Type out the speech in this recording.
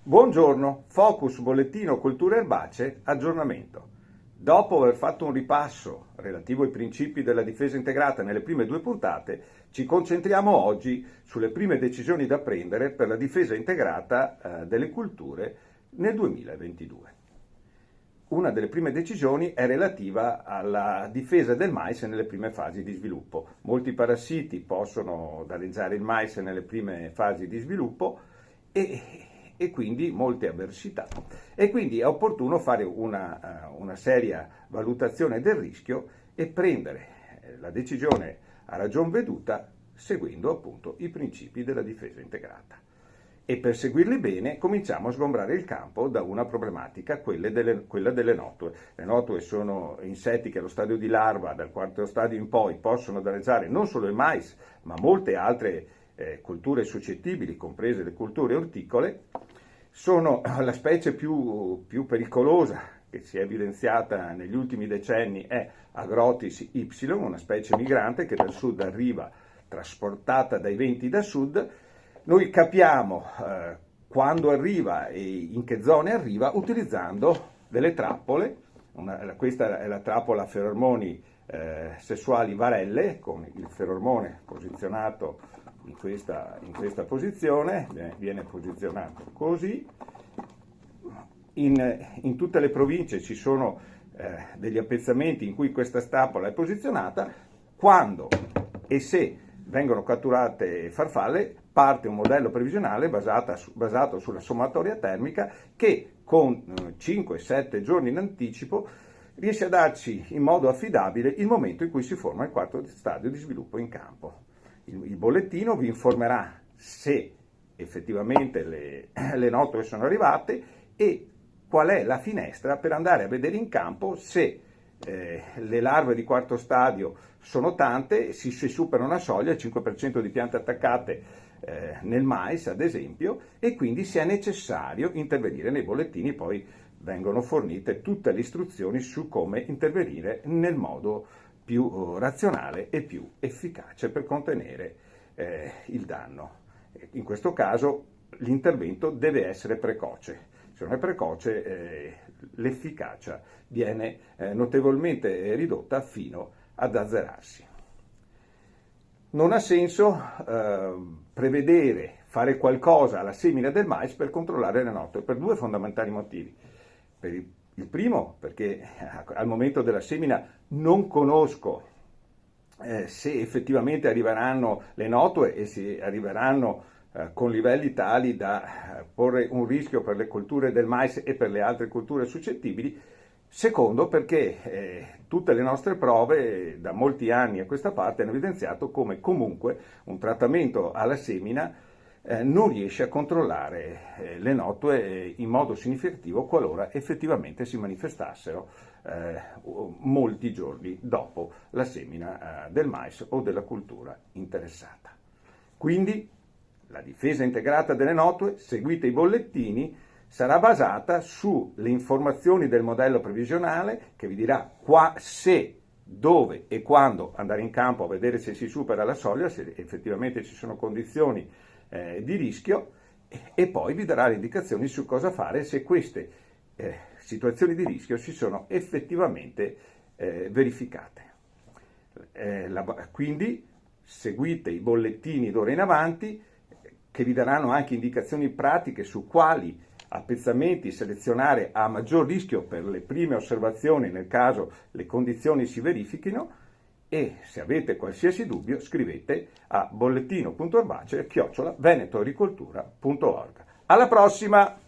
Buongiorno, Focus Bollettino Culture Erbacee, aggiornamento. Dopo aver fatto un ripasso relativo ai principi della difesa integrata nelle prime due puntate, ci concentriamo oggi sulle prime decisioni da prendere per la difesa integrata delle culture nel 2022. Una delle prime decisioni è relativa alla difesa del mais nelle prime fasi di sviluppo. Molti parassiti possono danneggiare il mais nelle prime fasi di sviluppo e quindi molte avversità. E quindi è opportuno fare una seria valutazione del rischio e prendere la decisione a ragion veduta seguendo appunto i principi della difesa integrata. E per seguirli bene cominciamo a sgombrare il campo da una problematica, quella delle notue. Le notue sono insetti che allo stadio di larva, dal quarto stadio in poi, possono danneggiare non solo il mais, ma molte altre colture suscettibili, comprese le colture orticole. Sono la specie più pericolosa che si è evidenziata negli ultimi decenni è Agrotis Y, una specie migrante che dal sud arriva trasportata dai venti da sud. Noi capiamo quando arriva e in che zone arriva utilizzando delle trappole. Questa è la trappola feromoni sessuali varelle, con il feromone posizionato in questa posizione, viene posizionato così. In tutte le province ci sono degli appezzamenti in cui questa trappola è posizionata. Quando e se vengono catturate farfalle, parte un modello previsionale basato sulla sommatoria termica che con 5-7 giorni in anticipo riesce a darci in modo affidabile il momento in cui si forma il quarto stadio di sviluppo in campo. Il bollettino vi informerà se effettivamente le notole sono arrivate e qual è la finestra per andare a vedere in campo se le larve di quarto stadio sono tante, si supera una soglia, il 5% di piante attaccate nel mais ad esempio, e quindi se è necessario intervenire nei bollettini. Poi vengono fornite tutte le istruzioni su come intervenire nel modo più razionale e più efficace per contenere il danno. In questo caso l'intervento deve essere precoce. Se non è precoce l'efficacia viene notevolmente ridotta fino ad azzerarsi. Non ha senso prevedere, fare qualcosa alla semina del mais per controllare le notole, per due fondamentali motivi. Il primo, perché al momento della semina non conosco se effettivamente arriveranno le notole e se arriveranno con livelli tali da porre un rischio per le colture del mais e per le altre colture suscettibili. Secondo, perché tutte le nostre prove da molti anni a questa parte hanno evidenziato come comunque un trattamento alla semina non riesce a controllare le notue in modo significativo qualora effettivamente si manifestassero molti giorni dopo la semina del mais o della cultura interessata. Quindi la difesa integrata delle notue, seguite i bollettini, sarà basata sulle informazioni del modello previsionale che vi dirà se, dove e quando andare in campo a vedere se si supera la soglia, se effettivamente ci sono condizioni di rischio, e poi vi darà le indicazioni su cosa fare se queste situazioni di rischio si sono effettivamente verificate. Quindi seguite i bollettini d'ora in avanti che vi daranno anche indicazioni pratiche su quali appezzamenti selezionare a maggior rischio per le prime osservazioni nel caso le condizioni si verifichino. E se avete qualsiasi dubbio scrivete a bollettino.erbacee@venetoagricoltura.org. Alla prossima!